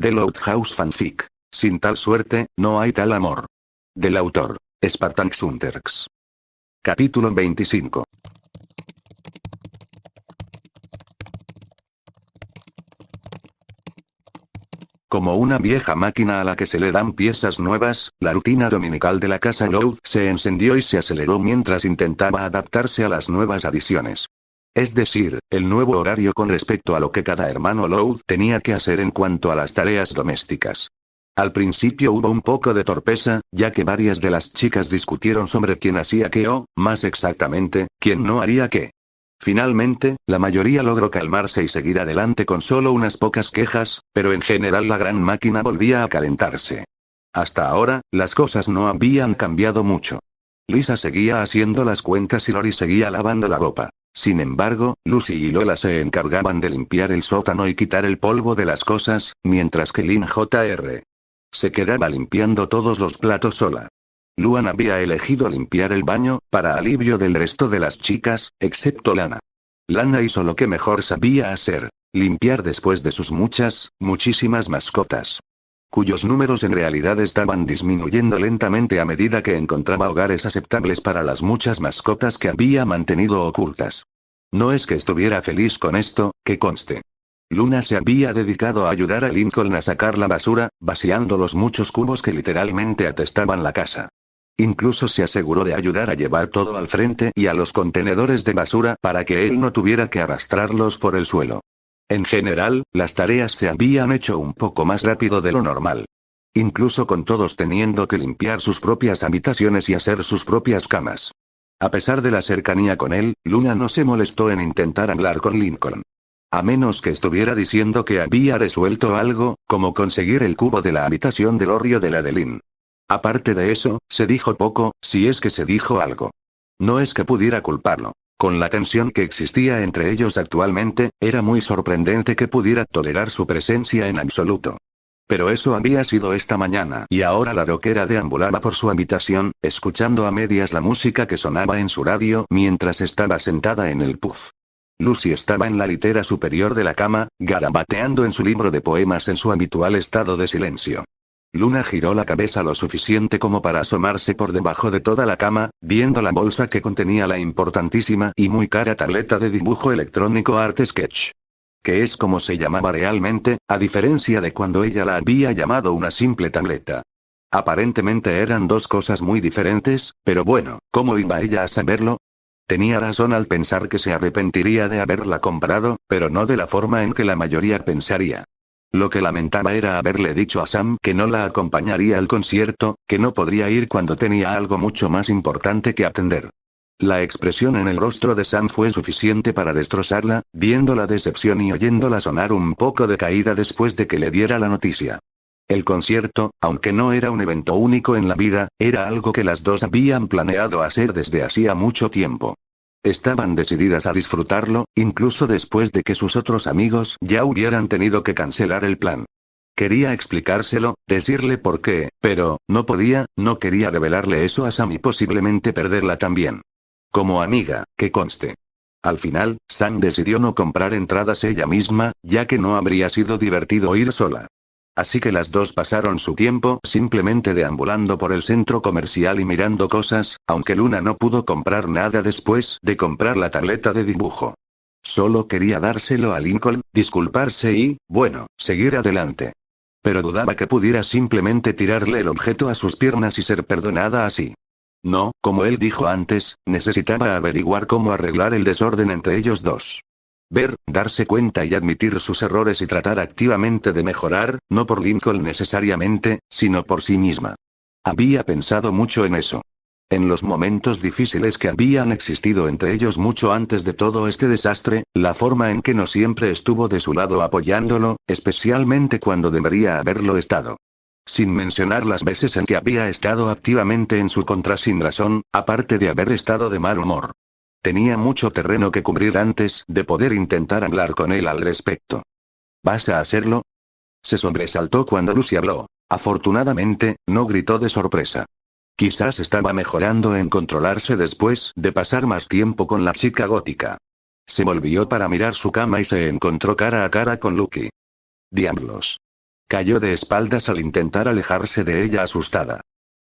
The Loud House Fanfic. Sin tal suerte, no hay tal amor. Del autor, Spartan Xunterx. Capítulo 25. Como una vieja máquina a la que se le dan piezas nuevas, la rutina dominical de la casa Loud se encendió y se aceleró mientras intentaba adaptarse a las nuevas adiciones. Es decir, el nuevo horario con respecto a lo que cada hermano Loud tenía que hacer en cuanto a las tareas domésticas. Al principio hubo un poco de torpeza, ya que varias de las chicas discutieron sobre quién hacía qué o, más exactamente, quién no haría qué. Finalmente, la mayoría logró calmarse y seguir adelante con solo unas pocas quejas, pero en general la gran máquina volvía a calentarse. Hasta ahora, las cosas no habían cambiado mucho. Lisa seguía haciendo las cuentas y Lori seguía lavando la ropa. Sin embargo, Lucy y Lola se encargaban de limpiar el sótano y quitar el polvo de las cosas, mientras que Lynn Jr. se quedaba limpiando todos los platos sola. Luan había elegido limpiar el baño, para alivio del resto de las chicas, excepto Lana. Lana hizo lo que mejor sabía hacer: limpiar después de sus muchísimas mascotas, cuyos números en realidad estaban disminuyendo lentamente a medida que encontraba hogares aceptables para las muchas mascotas que había mantenido ocultas. No es que estuviera feliz con esto, que conste. Luna se había dedicado a ayudar a Lincoln a sacar la basura, vaciando los muchos cubos que literalmente atestaban la casa. Incluso se aseguró de ayudar a llevar todo al frente y a los contenedores de basura para que él no tuviera que arrastrarlos por el suelo. En general, las tareas se habían hecho un poco más rápido de lo normal. Incluso con todos teniendo que limpiar sus propias habitaciones y hacer sus propias camas. A pesar de la cercanía con él, Luna no se molestó en intentar hablar con Lincoln. A menos que estuviera diciendo que había resuelto algo, como conseguir el cubo de la habitación de Lori o de la de Lynn. Aparte de eso, se dijo poco, si es que se dijo algo. No es que pudiera culparlo. Con la tensión que existía entre ellos actualmente, era muy sorprendente que pudiera tolerar su presencia en absoluto. Pero eso había sido esta mañana y ahora la rockera deambulaba por su habitación, escuchando a medias la música que sonaba en su radio mientras estaba sentada en el puff. Lucy estaba en la litera superior de la cama, garabateando en su libro de poemas en su habitual estado de silencio. Luna giró la cabeza lo suficiente como para asomarse por debajo de toda la cama, viendo la bolsa que contenía la importantísima y muy cara tableta de dibujo electrónico Art Sketch. Que es como se llamaba realmente, a diferencia de cuando ella la había llamado una simple tableta. Aparentemente eran dos cosas muy diferentes, pero bueno, ¿cómo iba ella a saberlo? Tenía razón al pensar que se arrepentiría de haberla comprado, pero no de la forma en que la mayoría pensaría. Lo que lamentaba era haberle dicho a Sam que no la acompañaría al concierto, que no podría ir cuando tenía algo mucho más importante que atender. La expresión en el rostro de Sam fue suficiente para destrozarla, viendo la decepción y oyéndola sonar un poco decaída después de que le diera la noticia. El concierto, aunque no era un evento único en la vida, era algo que las dos habían planeado hacer desde hacía mucho tiempo. Estaban decididas a disfrutarlo, incluso después de que sus otros amigos ya hubieran tenido que cancelar el plan. Quería explicárselo, decirle por qué, pero no podía, no quería revelarle eso a Sam y posiblemente perderla también. Como amiga, que conste. Al final, Sam decidió no comprar entradas ella misma, ya que no habría sido divertido ir sola. Así que las dos pasaron su tiempo simplemente deambulando por el centro comercial y mirando cosas, aunque Luna no pudo comprar nada después de comprar la tableta de dibujo. Solo quería dárselo a Lincoln, disculparse y, bueno, seguir adelante. Pero dudaba que pudiera simplemente tirarle el objeto a sus piernas y ser perdonada así. No, como él dijo antes, necesitaba averiguar cómo arreglar el desorden entre ellos dos. Ver, darse cuenta y admitir sus errores y tratar activamente de mejorar, no por Lincoln necesariamente, sino por sí misma. Había pensado mucho en eso. En los momentos difíciles que habían existido entre ellos mucho antes de todo este desastre, la forma en que no siempre estuvo de su lado apoyándolo, especialmente cuando debería haberlo estado. Sin mencionar las veces en que había estado activamente en su contra sin razón, aparte de haber estado de mal humor. Tenía mucho terreno que cubrir antes de poder intentar hablar con él al respecto. ¿Vas a hacerlo? Se sobresaltó cuando Lucy habló. Afortunadamente, no gritó de sorpresa. Quizás estaba mejorando en controlarse después de pasar más tiempo con la chica gótica. Se volvió para mirar su cama y se encontró cara a cara con Lucky. Diablos. Cayó de espaldas al intentar alejarse de ella asustada.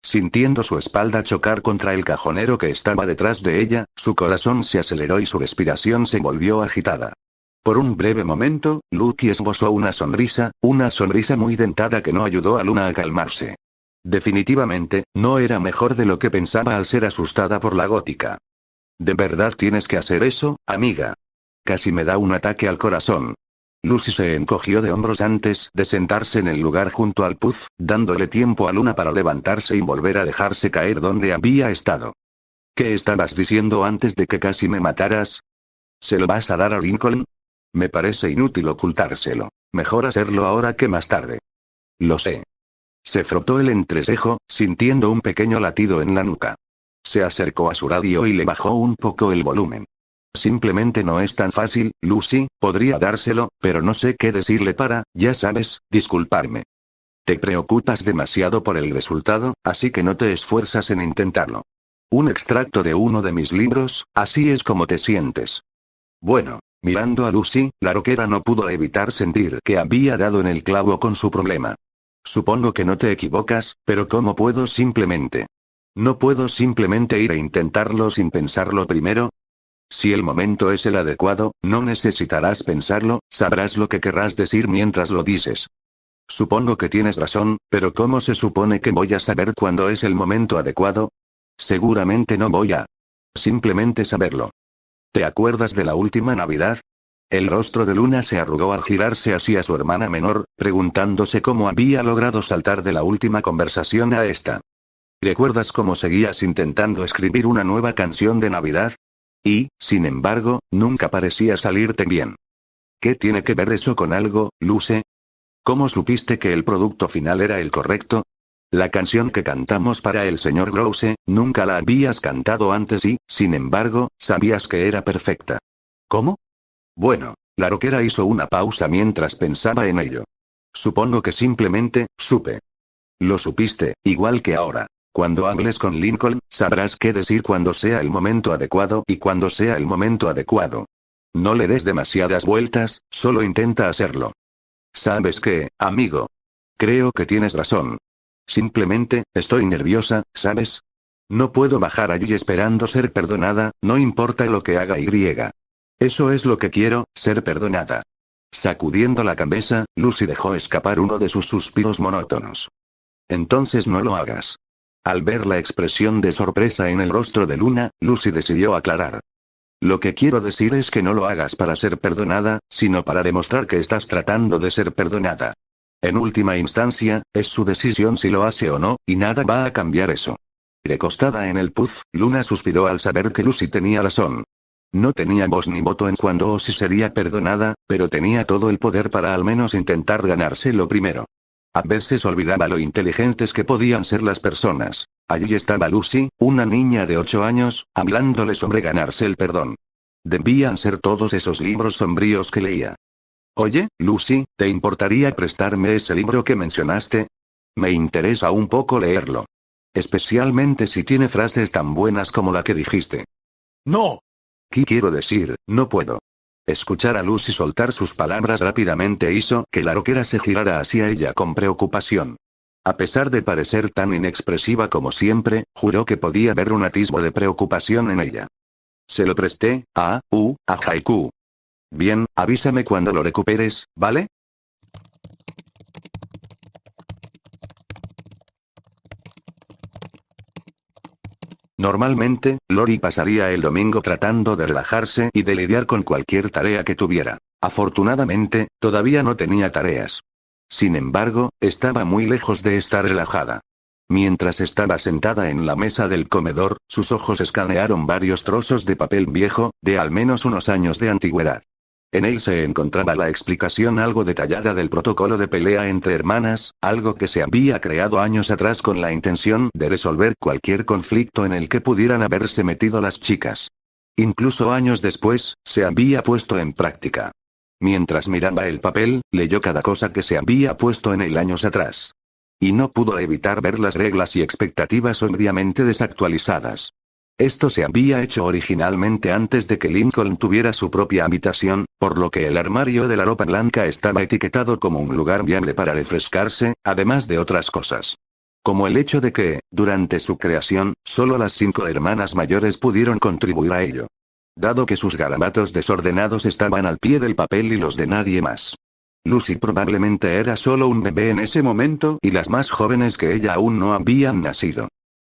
Sintiendo su espalda chocar contra el cajonero que estaba detrás de ella, su corazón se aceleró y su respiración se volvió agitada. Por un breve momento, Lucky esbozó una sonrisa muy dentada que no ayudó a Luna a calmarse. Definitivamente, no era mejor de lo que pensaba al ser asustada por la gótica. ¿De verdad tienes que hacer eso, amiga? Casi me da un ataque al corazón. Lucy se encogió de hombros antes de sentarse en el lugar junto al puff, dándole tiempo a Luna para levantarse y volver a dejarse caer donde había estado. ¿Qué estabas diciendo antes de que casi me mataras? ¿Se lo vas a dar a Lincoln? Me parece inútil ocultárselo. Mejor hacerlo ahora que más tarde. Lo sé. Se frotó el entrecejo, sintiendo un pequeño latido en la nuca. Se acercó a su radio y le bajó un poco el volumen. Simplemente no es tan fácil, Lucy, podría dárselo, pero no sé qué decirle para, ya sabes, disculparme. Te preocupas demasiado por el resultado, así que no te esfuerzas en intentarlo. Un extracto de uno de mis libros, así es como te sientes. Bueno, mirando a Lucy, la rockera no pudo evitar sentir que había dado en el clavo con su problema. Supongo que no te equivocas, pero ¿cómo puedo simplemente? ¿No puedo simplemente ir a intentarlo sin pensarlo primero? Si el momento es el adecuado, no necesitarás pensarlo, sabrás lo que querrás decir mientras lo dices. Supongo que tienes razón, pero ¿cómo se supone que voy a saber cuándo es el momento adecuado? Seguramente no voy a simplemente saberlo. ¿Te acuerdas de la última Navidad? El rostro de Luna se arrugó al girarse hacia su hermana menor, preguntándose cómo había logrado saltar de la última conversación a esta. ¿Recuerdas cómo seguías intentando escribir una nueva canción de Navidad? Y, sin embargo, nunca parecía salirte bien. ¿Qué tiene que ver eso con algo, Luce? ¿Cómo supiste que el producto final era el correcto? La canción que cantamos para el señor Grouse, nunca la habías cantado antes y, sin embargo, sabías que era perfecta. ¿Cómo? Bueno, la rockera hizo una pausa mientras pensaba en ello. Supongo que simplemente, supe. Lo supiste, igual que ahora. Cuando hables con Lincoln, sabrás qué decir cuando sea el momento adecuado y cuando sea el momento adecuado. No le des demasiadas vueltas, solo intenta hacerlo. ¿Sabes qué, amigo? Creo que tienes razón. Simplemente, estoy nerviosa, ¿sabes? No puedo bajar allí esperando ser perdonada, no importa lo que haga y. Eso es lo que quiero, ser perdonada. Sacudiendo la cabeza, Lucy dejó escapar uno de sus suspiros monótonos. Entonces no lo hagas. Al ver la expresión de sorpresa en el rostro de Luna, Lucy decidió aclarar. Lo que quiero decir es que no lo hagas para ser perdonada, sino para demostrar que estás tratando de ser perdonada. En última instancia, es su decisión si lo hace o no, y nada va a cambiar eso. Recostada en el puff, Luna suspiró al saber que Lucy tenía razón. No tenía voz ni voto en cuando o si sería perdonada, pero tenía todo el poder para al menos intentar ganárselo primero. A veces olvidaba lo inteligentes que podían ser las personas. Allí estaba Lucy, una niña de 8 años, hablándole sobre ganarse el perdón. Debían ser todos esos libros sombríos que leía. Oye, Lucy, ¿te importaría prestarme ese libro que mencionaste? Me interesa un poco leerlo. Especialmente si tiene frases tan buenas como la que dijiste. ¡No! ¿Qué quiero decir? No puedo. Escuchar a Lucy soltar sus palabras rápidamente hizo que la rockera se girara hacia ella con preocupación. A pesar de parecer tan inexpresiva como siempre, juró que podía ver un atisbo de preocupación en ella. Se lo presté a Haiku. Bien, avísame cuando lo recuperes, ¿vale? Normalmente, Lori pasaría el domingo tratando de relajarse y de lidiar con cualquier tarea que tuviera. Afortunadamente, todavía no tenía tareas. Sin embargo, estaba muy lejos de estar relajada. Mientras estaba sentada en la mesa del comedor, sus ojos escanearon varios trozos de papel viejo, de al menos unos años de antigüedad. En él se encontraba la explicación algo detallada del protocolo de pelea entre hermanas, algo que se había creado años atrás con la intención de resolver cualquier conflicto en el que pudieran haberse metido las chicas. Incluso años después, se había puesto en práctica. Mientras miraba el papel, leyó cada cosa que se había puesto en él años atrás. Y no pudo evitar ver las reglas y expectativas obviamente desactualizadas. Esto se había hecho originalmente antes de que Lincoln tuviera su propia habitación, por lo que el armario de la ropa blanca estaba etiquetado como un lugar viable para refrescarse, además de otras cosas. Como el hecho de que, durante su creación, solo las 5 hermanas mayores pudieron contribuir a ello. Dado que sus garabatos desordenados estaban al pie del papel y los de nadie más. Lucy probablemente era solo un bebé en ese momento y las más jóvenes que ella aún no habían nacido.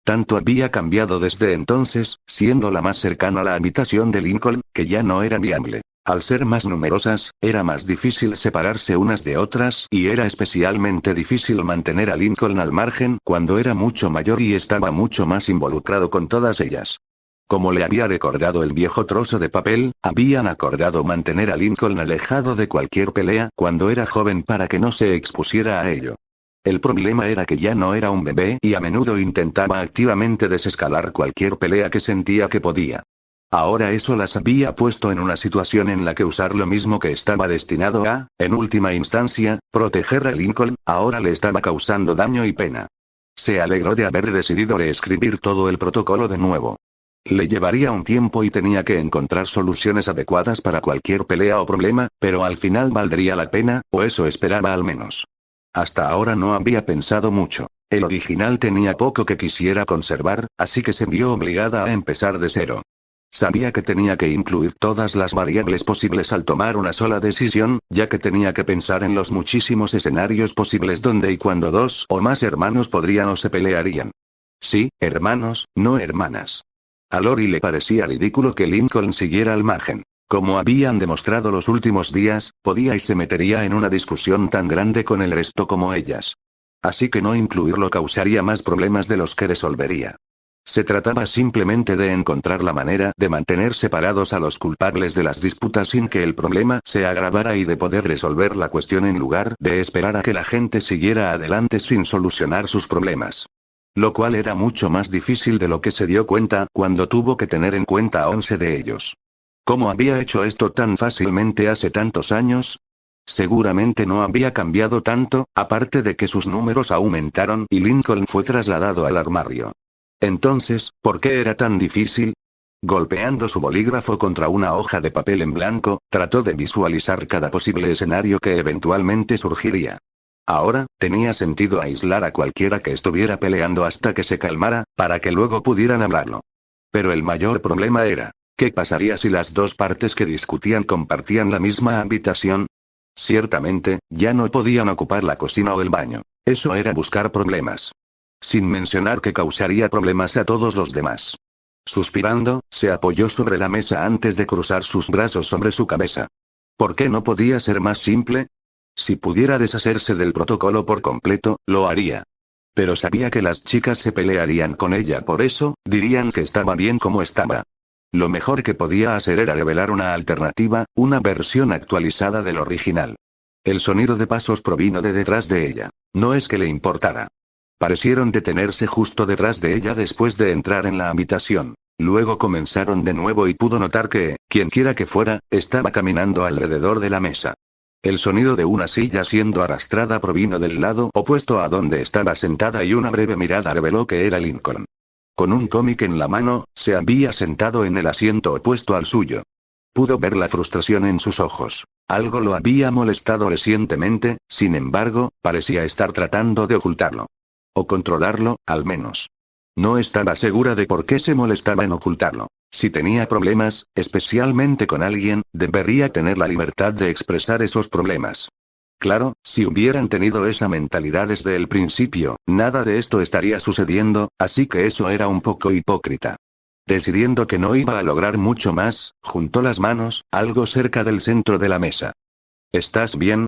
Tanto había cambiado desde entonces, siendo la más cercana a la habitación de Lincoln, que ya no era viable. Al ser más numerosas, era más difícil separarse unas de otras y era especialmente difícil mantener a Lincoln al margen cuando era mucho mayor y estaba mucho más involucrado con todas ellas. Como le había recordado el viejo trozo de papel, habían acordado mantener a Lincoln alejado de cualquier pelea cuando era joven para que no se expusiera a ello. El problema era que ya no era un bebé y a menudo intentaba activamente desescalar cualquier pelea que sentía que podía. Ahora eso las había puesto en una situación en la que usar lo mismo que estaba destinado a, en última instancia, proteger a Lincoln, ahora le estaba causando daño y pena. Se alegró de haber decidido reescribir todo el protocolo de nuevo. Le llevaría un tiempo y tenía que encontrar soluciones adecuadas para cualquier pelea o problema, pero al final valdría la pena, o eso esperaba al menos. Hasta ahora no había pensado mucho. El original tenía poco que quisiera conservar, así que se vio obligada a empezar de cero. Sabía que tenía que incluir todas las variables posibles al tomar una sola decisión, ya que tenía que pensar en los muchísimos escenarios posibles donde y cuando 2 o más hermanos podrían o se pelearían. Sí, hermanos, no hermanas. A Lori le parecía ridículo que Lincoln siguiera al margen. Como habían demostrado los últimos días, podía y se metería en una discusión tan grande con el resto como ellas. Así que no incluirlo causaría más problemas de los que resolvería. Se trataba simplemente de encontrar la manera de mantener separados a los culpables de las disputas sin que el problema se agravara y de poder resolver la cuestión en lugar de esperar a que la gente siguiera adelante sin solucionar sus problemas. Lo cual era mucho más difícil de lo que se dio cuenta cuando tuvo que tener en cuenta a 11 de ellos. ¿Cómo había hecho esto tan fácilmente hace tantos años? Seguramente no había cambiado tanto, aparte de que sus números aumentaron y Lincoln fue trasladado al armario. Entonces, ¿por qué era tan difícil? Golpeando su bolígrafo contra una hoja de papel en blanco, trató de visualizar cada posible escenario que eventualmente surgiría. Ahora, tenía sentido aislar a cualquiera que estuviera peleando hasta que se calmara, para que luego pudieran hablarlo. Pero el mayor problema era, ¿qué pasaría si las dos partes que discutían compartían la misma habitación? Ciertamente, ya no podían ocupar la cocina o el baño. Eso era buscar problemas. Sin mencionar que causaría problemas a todos los demás. Suspirando, se apoyó sobre la mesa antes de cruzar sus brazos sobre su cabeza. ¿Por qué no podía ser más simple? Si pudiera deshacerse del protocolo por completo, lo haría. Pero sabía que las chicas se pelearían con ella, por eso, dirían que estaba bien como estaba. Lo mejor que podía hacer era revelar una alternativa, una versión actualizada del original. El sonido de pasos provino de detrás de ella. No es que le importara. Parecieron detenerse justo detrás de ella después de entrar en la habitación. Luego comenzaron de nuevo y pudo notar que, quienquiera que fuera, estaba caminando alrededor de la mesa. El sonido de una silla siendo arrastrada provino del lado opuesto a donde estaba sentada y una breve mirada reveló que era Lincoln. Con un cómic en la mano, se había sentado en el asiento opuesto al suyo. Pudo ver la frustración en sus ojos. Algo lo había molestado recientemente, sin embargo, parecía estar tratando de ocultarlo. O controlarlo, al menos. No estaba segura de por qué se molestaba en ocultarlo. Si tenía problemas, especialmente con alguien, debería tener la libertad de expresar esos problemas. Claro, si hubieran tenido esa mentalidad desde el principio, nada de esto estaría sucediendo, así que eso era un poco hipócrita. Decidiendo que no iba a lograr mucho más, juntó las manos, algo cerca del centro de la mesa. ¿Estás bien?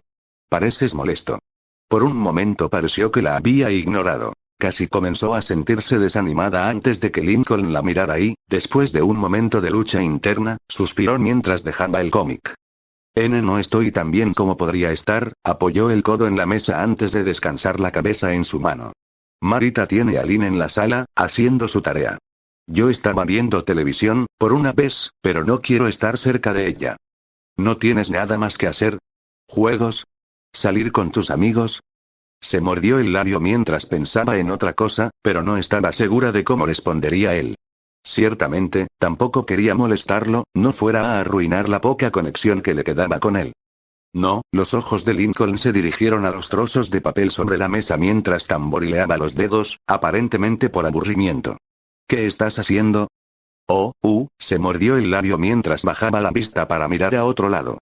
Pareces molesto. Por un momento pareció que la había ignorado. Casi comenzó a sentirse desanimada antes de que Lincoln la mirara y, después de un momento de lucha interna, suspiró mientras dejaba el cómic. No estoy tan bien como podría estar, apoyó el codo en la mesa antes de descansar la cabeza en su mano. Marita tiene a Lynn en la sala, haciendo su tarea. Yo estaba viendo televisión, por una vez, pero no quiero estar cerca de ella. ¿No tienes nada más que hacer? ¿Juegos? ¿Salir con tus amigos? Se mordió el labio mientras pensaba en otra cosa, pero no estaba segura de cómo respondería él. Ciertamente, tampoco quería molestarlo, no fuera a arruinar la poca conexión que le quedaba con él. No, los ojos de Lincoln se dirigieron a los trozos de papel sobre la mesa mientras tamborileaba los dedos, aparentemente por aburrimiento. ¿Qué estás haciendo? Se mordió el labio mientras bajaba la vista para mirar a otro lado.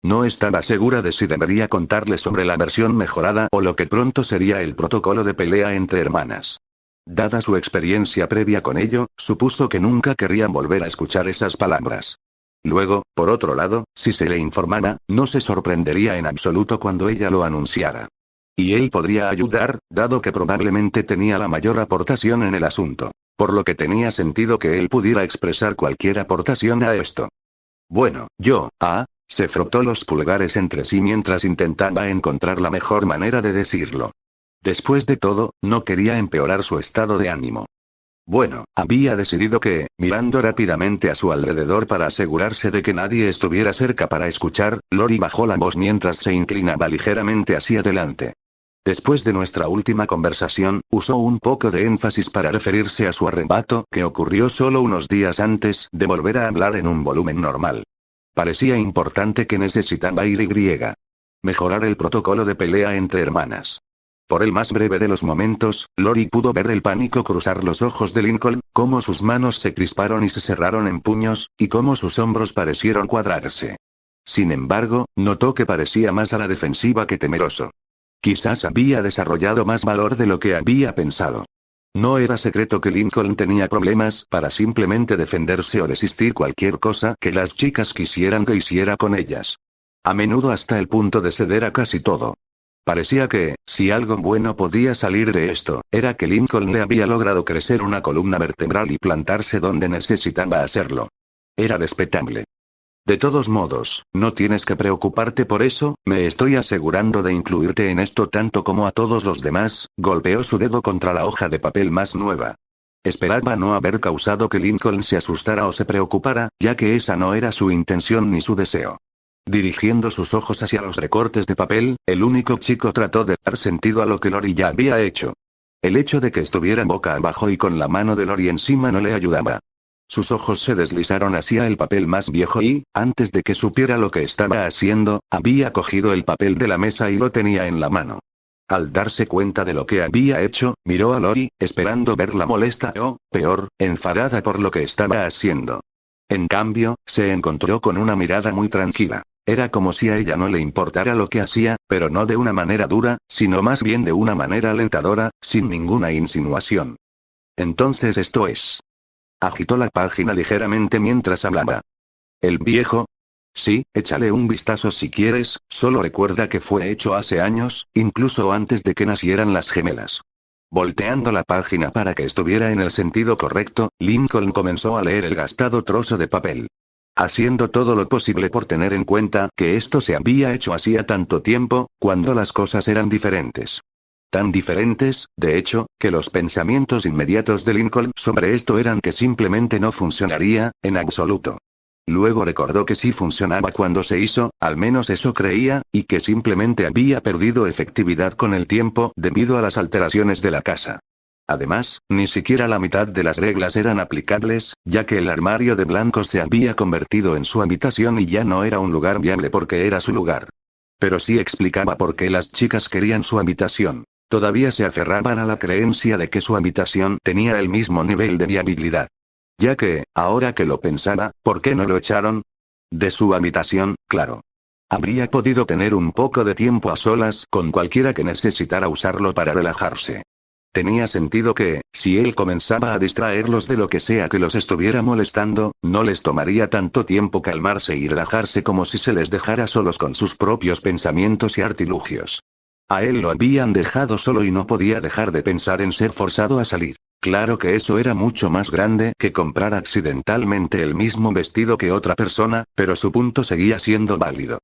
No estaba segura de si debería contarle sobre la versión mejorada o lo que pronto sería el protocolo de pelea entre hermanas. Dada su experiencia previa con ello, supuso que nunca querría volver a escuchar esas palabras. Luego, por otro lado, si se le informara, no se sorprendería en absoluto cuando ella lo anunciara. Y él podría ayudar, dado que probablemente tenía la mayor aportación en el asunto. Por lo que tenía sentido que él pudiera expresar cualquier aportación a esto. Bueno, se frotó los pulgares entre sí mientras intentaba encontrar la mejor manera de decirlo. Después de todo, no quería empeorar su estado de ánimo. Bueno, había decidido que, mirando rápidamente a su alrededor para asegurarse de que nadie estuviera cerca para escuchar, Lori bajó la voz mientras se inclinaba ligeramente hacia adelante. Después de nuestra última conversación, usó un poco de énfasis para referirse a su arrebato que ocurrió solo unos días antes de volver a hablar en un volumen normal. Parecía importante que necesitaba ir y mejorar el protocolo de pelea entre hermanas. Por el más breve de los momentos, Lori pudo ver el pánico cruzar los ojos de Lincoln, cómo sus manos se crisparon y se cerraron en puños, y cómo sus hombros parecieron cuadrarse. Sin embargo, notó que parecía más a la defensiva que temeroso. Quizás había desarrollado más valor de lo que había pensado. No era secreto que Lincoln tenía problemas para simplemente defenderse o resistir cualquier cosa que las chicas quisieran que hiciera con ellas. A menudo hasta el punto de ceder a casi todo. Parecía que, si algo bueno podía salir de esto, era que Lincoln le había logrado crecer una columna vertebral y plantarse donde necesitaba hacerlo. Era respetable. De todos modos, no tienes que preocuparte por eso, me estoy asegurando de incluirte en esto tanto como a todos los demás, golpeó su dedo contra la hoja de papel más nueva. Esperaba no haber causado que Lincoln se asustara o se preocupara, ya que esa no era su intención ni su deseo. Dirigiendo sus ojos hacia los recortes de papel, el único chico trató de dar sentido a lo que Lori ya había hecho. El hecho de que estuviera boca abajo y con la mano de Lori encima no le ayudaba. Sus ojos se deslizaron hacia el papel más viejo y, antes de que supiera lo que estaba haciendo, había cogido el papel de la mesa y lo tenía en la mano. Al darse cuenta de lo que había hecho, miró a Lori, esperando verla molesta o, peor, enfadada por lo que estaba haciendo. En cambio, se encontró con una mirada muy tranquila. Era como si a ella no le importara lo que hacía, pero no de una manera dura, sino más bien de una manera alentadora, sin ninguna insinuación. Entonces esto es. Agitó la página ligeramente mientras hablaba. ¿El viejo? Sí, échale un vistazo si quieres, solo recuerda que fue hecho hace años, incluso antes de que nacieran las gemelas. Volteando la página para que estuviera en el sentido correcto, Lincoln comenzó a leer el gastado trozo de papel. Haciendo todo lo posible por tener en cuenta que esto se había hecho hacía tanto tiempo, cuando las cosas eran diferentes. Tan diferentes, de hecho, que los pensamientos inmediatos de Lincoln sobre esto eran que simplemente no funcionaría, en absoluto. Luego recordó que sí funcionaba cuando se hizo, al menos eso creía, y que simplemente había perdido efectividad con el tiempo debido a las alteraciones de la casa. Además, ni siquiera la mitad de las reglas eran aplicables, ya que el armario de blanco se había convertido en su habitación y ya no era un lugar viable porque era su lugar. Pero sí explicaba por qué las chicas querían su habitación. Todavía se aferraban a la creencia de que su habitación tenía el mismo nivel de viabilidad. Ya que, ahora que lo pensaba, ¿por qué no lo echaron? De su habitación, claro. Habría podido tener un poco de tiempo a solas con cualquiera que necesitara usarlo para relajarse. Tenía sentido que, si él comenzaba a distraerlos de lo que sea que los estuviera molestando, no les tomaría tanto tiempo calmarse y relajarse como si se les dejara solos con sus propios pensamientos y artilugios. A él lo habían dejado solo y no podía dejar de pensar en ser forzado a salir. Claro que eso era mucho más grande que comprar accidentalmente el mismo vestido que otra persona, pero su punto seguía siendo válido.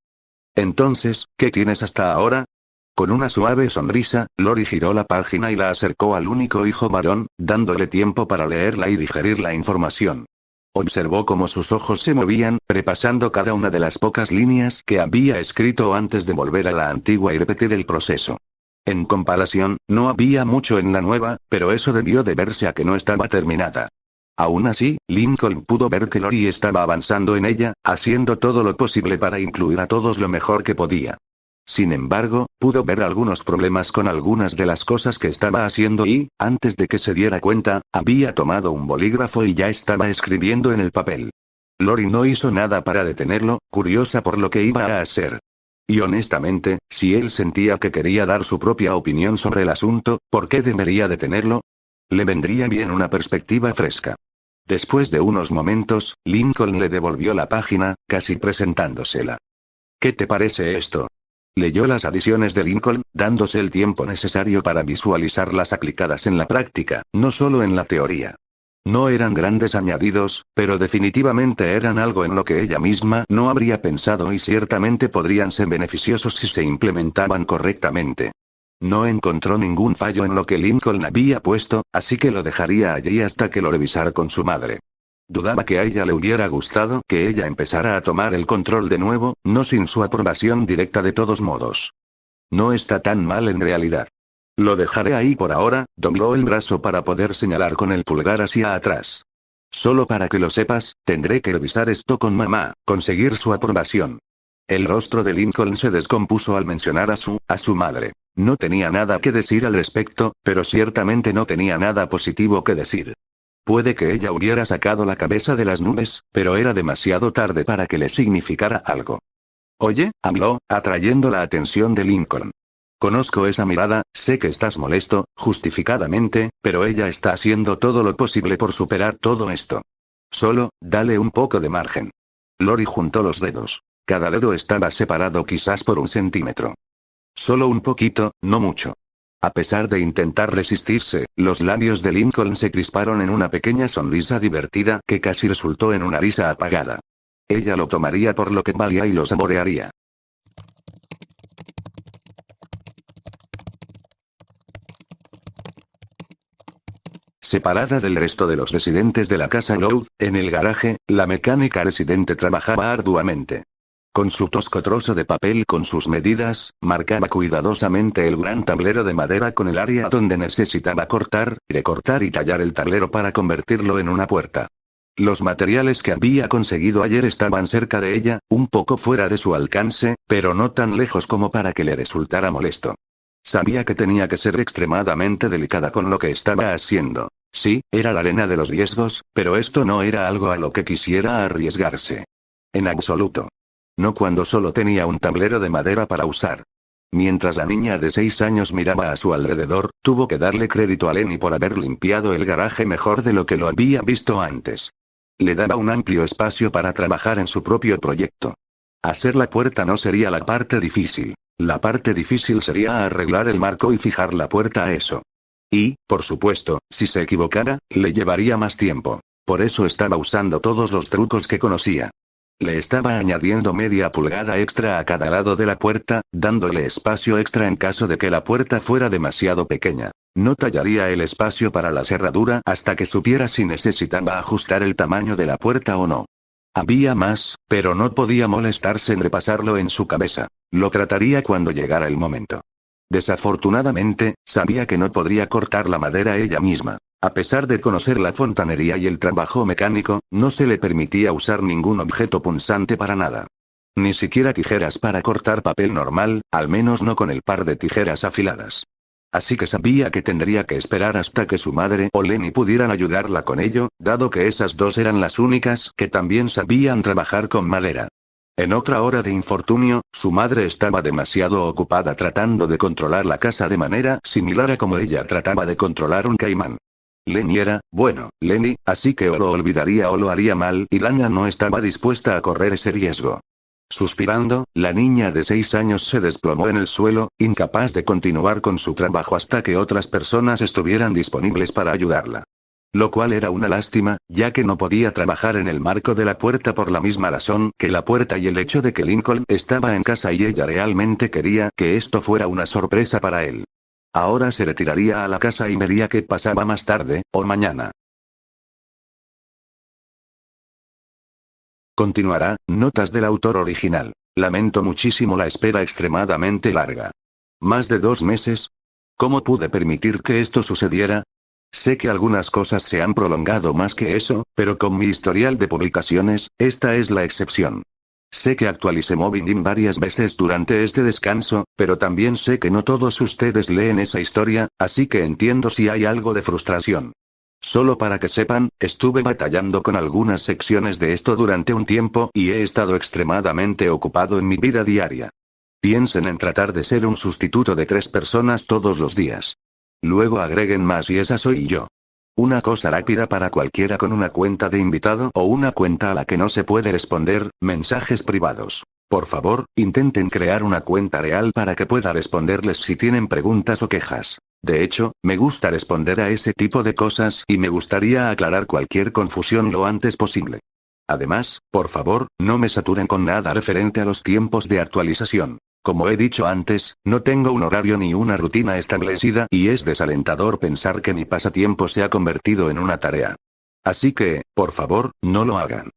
Entonces, ¿qué tienes hasta ahora? Con una suave sonrisa, Lori giró la página y la acercó al único hijo varón, dándole tiempo para leerla y digerir la información. Observó cómo sus ojos se movían, repasando cada una de las pocas líneas que había escrito antes de volver a la antigua y repetir el proceso. En comparación, no había mucho en la nueva, pero eso debió deberse a que no estaba terminada. Aún así, Lincoln pudo ver que Lori estaba avanzando en ella, haciendo todo lo posible para incluir a todos lo mejor que podía. Sin embargo, pudo ver algunos problemas con algunas de las cosas que estaba haciendo y, antes de que se diera cuenta, había tomado un bolígrafo y ya estaba escribiendo en el papel. Lori no hizo nada para detenerlo, curiosa por lo que iba a hacer. Y honestamente, si él sentía que quería dar su propia opinión sobre el asunto, ¿por qué debería detenerlo? Le vendría bien una perspectiva fresca. Después de unos momentos, Lincoln le devolvió la página, casi presentándosela. ¿Qué te parece esto? Leyó las adiciones de Lincoln, dándose el tiempo necesario para visualizarlas aplicadas en la práctica, no solo en la teoría. No eran grandes añadidos, pero definitivamente eran algo en lo que ella misma no habría pensado y ciertamente podrían ser beneficiosos si se implementaban correctamente. No encontró ningún fallo en lo que Lincoln había puesto, así que lo dejaría allí hasta que lo revisara con su madre. Dudaba que a ella le hubiera gustado que ella empezara a tomar el control de nuevo, no sin su aprobación directa de todos modos. No está tan mal en realidad. Lo dejaré ahí por ahora, dobló el brazo para poder señalar con el pulgar hacia atrás. Solo para que lo sepas, tendré que revisar esto con mamá, conseguir su aprobación. El rostro de Lincoln se descompuso al mencionar a su madre. No tenía nada que decir al respecto, pero ciertamente no tenía nada positivo que decir. Puede que ella hubiera sacado la cabeza de las nubes, pero era demasiado tarde para que le significara algo. Oye, habló, atrayendo la atención de Lincoln. Conozco esa mirada, sé que estás molesto, justificadamente, pero ella está haciendo todo lo posible por superar todo esto. Solo, dale un poco de margen. Lori juntó los dedos. Cada dedo estaba separado quizás por 1 centímetro. Solo un poquito, no mucho. A pesar de intentar resistirse, los labios de Lincoln se crisparon en una pequeña sonrisa divertida que casi resultó en una risa apagada. Ella lo tomaría por lo que valía y lo saborearía. Separada del resto de los residentes de la casa Loud, en el garaje, la mecánica residente trabajaba arduamente. Con su tosco trozo de papel con sus medidas, marcaba cuidadosamente el gran tablero de madera con el área donde necesitaba cortar, recortar y tallar el tablero para convertirlo en una puerta. Los materiales que había conseguido ayer estaban cerca de ella, un poco fuera de su alcance, pero no tan lejos como para que le resultara molesto. Sabía que tenía que ser extremadamente delicada con lo que estaba haciendo. Sí, era la arena de los riesgos, pero esto no era algo a lo que quisiera arriesgarse. En absoluto. No cuando solo tenía un tablero de madera para usar. Mientras la niña de 6 años miraba a su alrededor, tuvo que darle crédito a Lenny por haber limpiado el garaje mejor de lo que lo había visto antes. Le daba un amplio espacio para trabajar en su propio proyecto. Hacer la puerta no sería la parte difícil. La parte difícil sería arreglar el marco y fijar la puerta a eso. Y, por supuesto, si se equivocara, le llevaría más tiempo. Por eso estaba usando todos los trucos que conocía. Le estaba añadiendo media pulgada extra a cada lado de la puerta, dándole espacio extra en caso de que la puerta fuera demasiado pequeña. No tallaría el espacio para la cerradura hasta que supiera si necesitaba ajustar el tamaño de la puerta o no. Había más, pero no podía molestarse en repasarlo en su cabeza. Lo trataría cuando llegara el momento. Desafortunadamente, sabía que no podría cortar la madera ella misma. A pesar de conocer la fontanería y el trabajo mecánico, no se le permitía usar ningún objeto punzante para nada. Ni siquiera tijeras para cortar papel normal, al menos no con el par de tijeras afiladas. Así que sabía que tendría que esperar hasta que su madre o Lenny pudieran ayudarla con ello, dado que esas dos eran las únicas que también sabían trabajar con madera. En otra hora de infortunio, su madre estaba demasiado ocupada tratando de controlar la casa de manera similar a como ella trataba de controlar un caimán. Lenny era, bueno, Lenny, así que o lo olvidaría o lo haría mal y Lana no estaba dispuesta a correr ese riesgo. Suspirando, la niña de 6 años se desplomó en el suelo, incapaz de continuar con su trabajo hasta que otras personas estuvieran disponibles para ayudarla. Lo cual era una lástima, ya que no podía trabajar en el marco de la puerta por la misma razón que la puerta y el hecho de que Lincoln estaba en casa y ella realmente quería que esto fuera una sorpresa para él. Ahora se retiraría a la casa y vería qué pasaba más tarde, o mañana. Continuará, notas del autor original. Lamento muchísimo la espera extremadamente larga. ¿Más de 2 meses? ¿Cómo pude permitir que esto sucediera? Sé que algunas cosas se han prolongado más que eso, pero con mi historial de publicaciones, esta es la excepción. Sé que actualicé Moving varias veces durante este descanso, pero también sé que no todos ustedes leen esa historia, así que entiendo si hay algo de frustración. Solo para que sepan, estuve batallando con algunas secciones de esto durante un tiempo y he estado extremadamente ocupado en mi vida diaria. Piensen en tratar de ser un sustituto de 3 personas todos los días. Luego agreguen más y esa soy yo. Una cosa rápida para cualquiera con una cuenta de invitado o una cuenta a la que no se puede responder, mensajes privados. Por favor, intenten crear una cuenta real para que pueda responderles si tienen preguntas o quejas. De hecho, me gusta responder a ese tipo de cosas y me gustaría aclarar cualquier confusión lo antes posible. Además, por favor, no me saturen con nada referente a los tiempos de actualización. Como he dicho antes, no tengo un horario ni una rutina establecida y es desalentador pensar que mi pasatiempo se ha convertido en una tarea. Así que, por favor, no lo hagan.